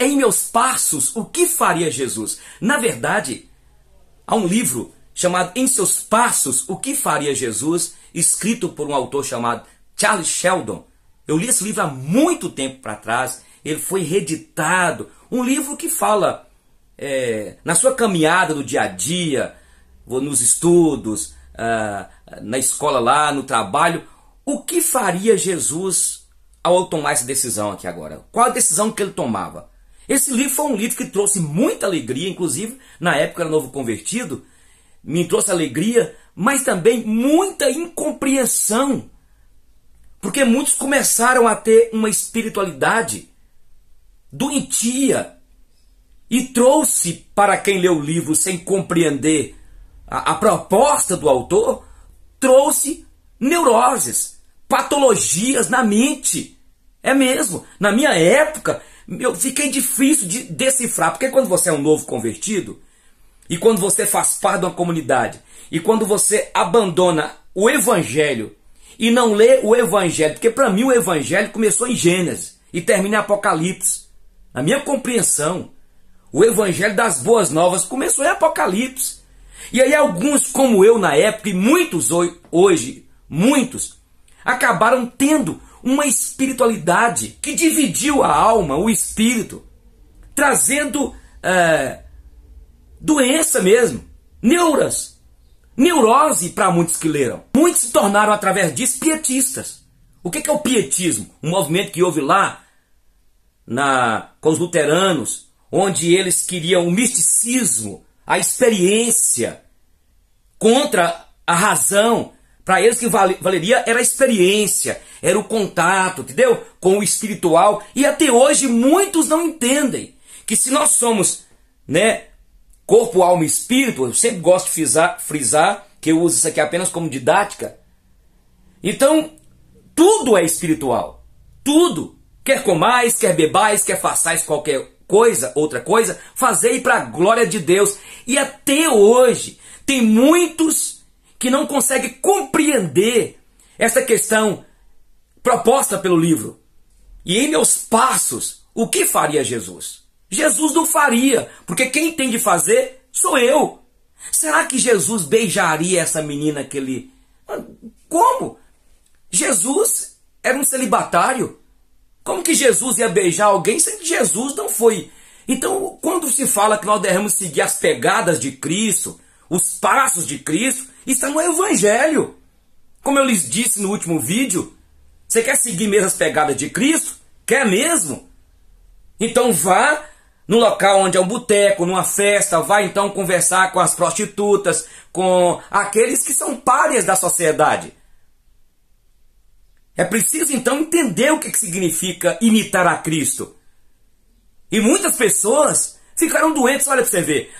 Em Meus Passos, o que faria Jesus? Na verdade, há um livro chamado Em Seus Passos, o que faria Jesus, escrito por um autor chamado Charles Sheldon. Eu li esse livro há muito tempo para trás, ele foi reeditado, um livro que fala na sua caminhada no dia a dia, nos estudos, na escola lá, no trabalho, o que faria Jesus ao tomar essa decisão aqui agora? Qual a decisão que ele tomava? Esse livro foi um livro que trouxe muita alegria, inclusive na época era novo convertido, me trouxe alegria, mas também muita incompreensão, porque muitos começaram a ter uma espiritualidade doentia e trouxe para quem leu o livro sem compreender a proposta do autor, trouxe neuroses, patologias na mente. É mesmo, na minha época eu fiquei difícil de decifrar, porque quando você é um novo convertido e quando você faz parte de uma comunidade e quando você abandona o evangelho e não lê o evangelho, porque para mim o evangelho começou em Gênesis e termina em Apocalipse. Na minha compreensão, o evangelho das boas novas começou em Apocalipse. E aí alguns como eu na época e muitos hoje, muitos, acabaram tendo uma espiritualidade que dividiu a alma, o espírito, trazendo doença mesmo, neurose para muitos que leram. Muitos se tornaram através disso pietistas. O que é o pietismo? Um movimento que houve lá com os luteranos, onde eles queriam o misticismo, a experiência, contra a razão. Para eles que valeria era a experiência, era o contato, entendeu? Com o espiritual. E até hoje muitos não entendem que se nós somos, corpo, alma e espírito, eu sempre gosto de frisar que eu uso isso aqui apenas como didática. Então, tudo é espiritual. Tudo. Quer comais, quer bebais, quer façais qualquer coisa, outra coisa, fazei para a glória de Deus. E até hoje tem muitos que não conseguem compreender essa questão proposta pelo livro. E em Meus Passos, o que faria Jesus? Jesus não faria, porque quem tem de fazer sou eu. Será que Jesus beijaria essa menina que ele... Como? Jesus era um celibatário. Como que Jesus ia beijar alguém sendo que Jesus não foi? Então, quando se fala que nós devemos seguir as pegadas de Cristo, os passos de Cristo, está no Evangelho. Como eu lhes disse no último vídeo, você quer seguir mesmo as pegadas de Cristo? Quer mesmo? Então vá no local onde é um boteco, numa festa, vá então conversar com as prostitutas, com aqueles que são párias da sociedade. É preciso então entender o que significa imitar a Cristo. E muitas pessoas ficaram doentes, olha para você ver.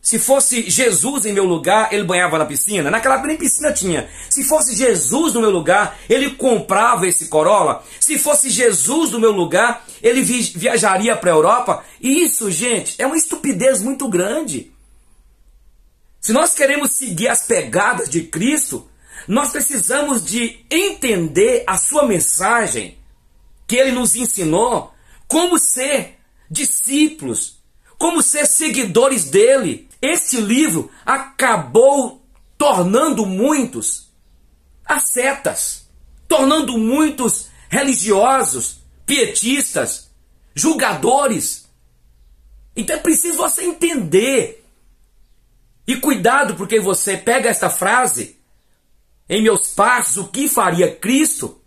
Se fosse Jesus em meu lugar, ele banhava na piscina. Naquela época nem piscina tinha. Se fosse Jesus no meu lugar, ele comprava esse Corolla. Se fosse Jesus no meu lugar, ele viajaria para a Europa. E isso, gente, é uma estupidez muito grande. Se nós queremos seguir as pegadas de Cristo, nós precisamos de entender a sua mensagem, que ele nos ensinou, como ser discípulos, como ser seguidores dele. Este livro acabou tornando muitos ascetas, tornando muitos religiosos, pietistas, julgadores. Então é preciso você entender. E cuidado, porque você pega esta frase, em meus passos, o que faria Cristo?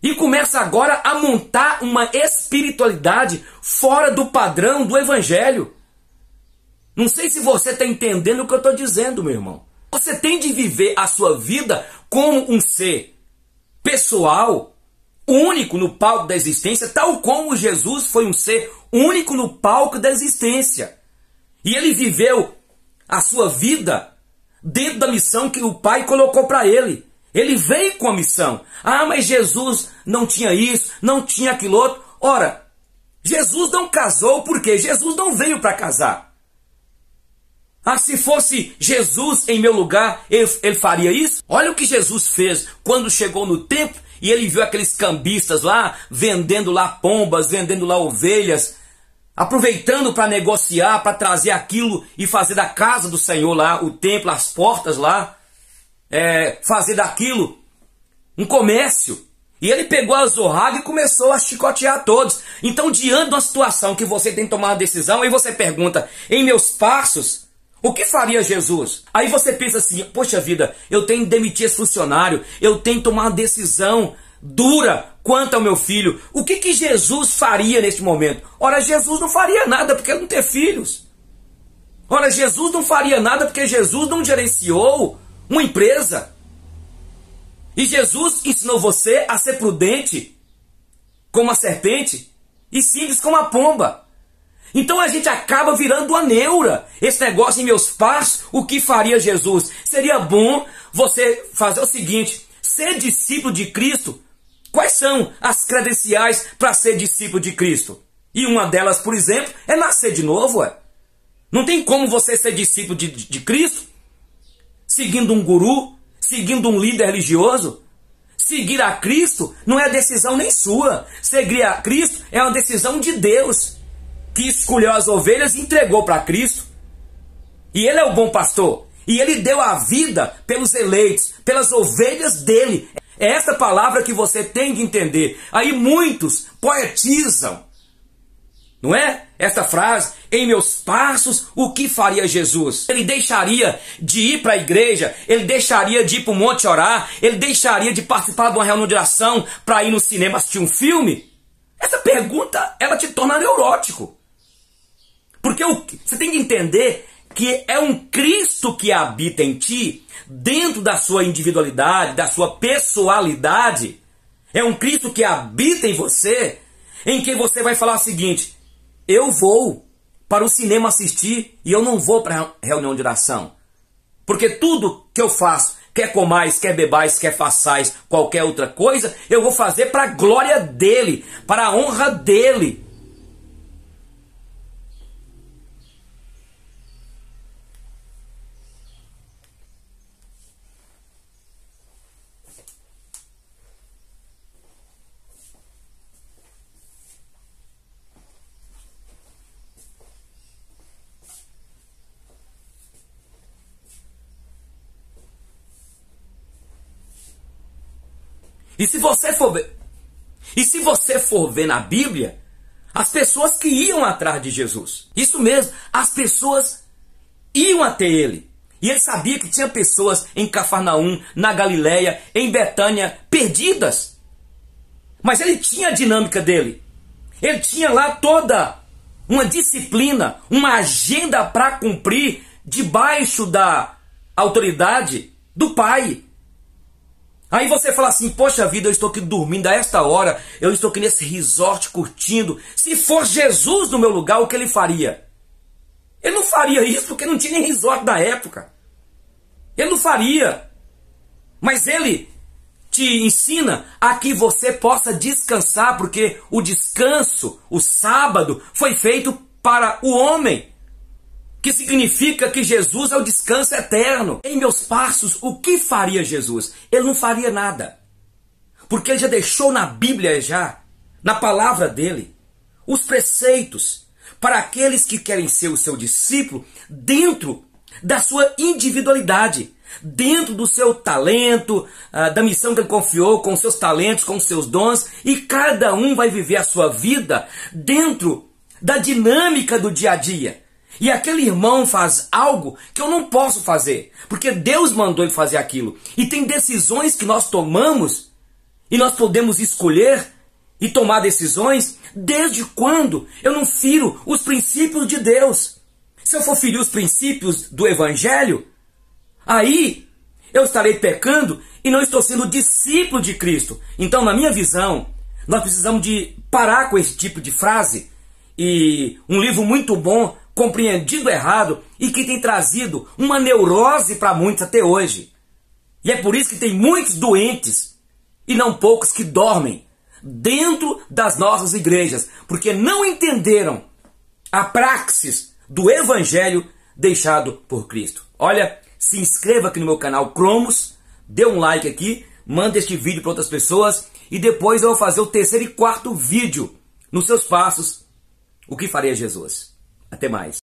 E começa agora a montar uma espiritualidade fora do padrão do Evangelho. Não sei se você está entendendo o que eu estou dizendo, meu irmão. Você tem de viver a sua vida como um ser pessoal, único no palco da existência, tal como Jesus foi um ser único no palco da existência. E ele viveu a sua vida dentro da missão que o Pai colocou para ele. Ele veio com a missão. Ah, mas Jesus não tinha isso, não tinha aquilo outro. Ora, Jesus não casou porque Jesus não veio para casar. Ah, se fosse Jesus em meu lugar, ele faria isso? Olha o que Jesus fez quando chegou no templo e ele viu aqueles cambistas lá, vendendo lá pombas, vendendo lá ovelhas, aproveitando para negociar, para trazer aquilo e fazer da casa do Senhor lá, o templo, as portas lá, fazer daquilo um comércio. E ele pegou a zorraga e começou a chicotear todos. Então, diante de uma situação que você tem que tomar uma decisão, aí você pergunta, em meus passos, o que faria Jesus? Aí você pensa assim, poxa vida, eu tenho que demitir esse funcionário, eu tenho que tomar uma decisão dura quanto ao meu filho. O que Jesus faria neste momento? Ora, Jesus não faria nada porque ele não tem filhos. Ora, Jesus não faria nada porque Jesus não gerenciou uma empresa. E Jesus ensinou você a ser prudente como a serpente e simples como a pomba. Então a gente acaba virando uma neura. Esse negócio em meus passos, o que faria Jesus? Seria bom você fazer o seguinte, ser discípulo de Cristo. Quais são as credenciais para ser discípulo de Cristo? E uma delas, por exemplo, é nascer de novo. Não tem como você ser discípulo de Cristo seguindo um guru, seguindo um líder religioso. Seguir a Cristo não é decisão nem sua. Seguir a Cristo é uma decisão de Deus, que escolheu as ovelhas e entregou para Cristo. E Ele é o bom pastor. E Ele deu a vida pelos eleitos, pelas ovelhas dele. É essa palavra que você tem que entender. Aí muitos poetizam, não é? Essa frase, em meus passos, o que faria Jesus? Ele deixaria de ir para a igreja, ele deixaria de ir para o monte orar, ele deixaria de participar de uma reunião de oração para ir no cinema assistir um filme? Essa pergunta, ela te torna neurótico. Porque você tem que entender que é um Cristo que habita em ti, dentro da sua individualidade, da sua pessoalidade. É um Cristo que habita em você, em que você vai falar o seguinte, eu vou para o cinema assistir e eu não vou para a reunião de oração. Porque tudo que eu faço, quer comais, quer bebais, quer façais, qualquer outra coisa, eu vou fazer para a glória dele, para a honra dele. E se você for ver na Bíblia, as pessoas que iam atrás de Jesus, isso mesmo, as pessoas iam até ele. E ele sabia que tinha pessoas em Cafarnaum, na Galileia, em Betânia, perdidas. Mas ele tinha a dinâmica dele. Ele tinha lá toda uma disciplina, uma agenda para cumprir debaixo da autoridade do Pai. Aí você fala assim, poxa vida, eu estou aqui dormindo a esta hora, eu estou aqui nesse resort curtindo. Se for Jesus no meu lugar, o que ele faria? Ele não faria isso porque não tinha nem resort na época. Ele não faria. Mas ele te ensina a que você possa descansar, porque o descanso, o sábado, foi feito para o homem. Que significa que Jesus é o descanso eterno. Em meus passos, o que faria Jesus? Ele não faria nada. Porque ele já deixou na Bíblia, na palavra dele, os preceitos para aqueles que querem ser o seu discípulo dentro da sua individualidade, dentro do seu talento, da missão que ele confiou, com seus talentos, com seus dons, e cada um vai viver a sua vida dentro da dinâmica do dia a dia. E aquele irmão faz algo que eu não posso fazer, porque Deus mandou ele fazer aquilo. E tem decisões que nós tomamos, e nós podemos escolher e tomar decisões desde quando eu não firo os princípios de Deus. Se eu for ferir os princípios do Evangelho, aí eu estarei pecando e não estou sendo discípulo de Cristo. Então, na minha visão, nós precisamos de parar com esse tipo de frase. E um livro muito bom, Compreendido Errado, e que tem trazido uma neurose para muitos até hoje. E é por isso que tem muitos doentes e não poucos que dormem dentro das nossas igrejas, porque não entenderam a praxis do Evangelho deixado por Cristo. Olha, se inscreva aqui no meu canal Cromos, dê um like aqui, manda este vídeo para outras pessoas e depois eu vou fazer o terceiro e quarto vídeo nos seus passos. o que faria Jesus? Até mais.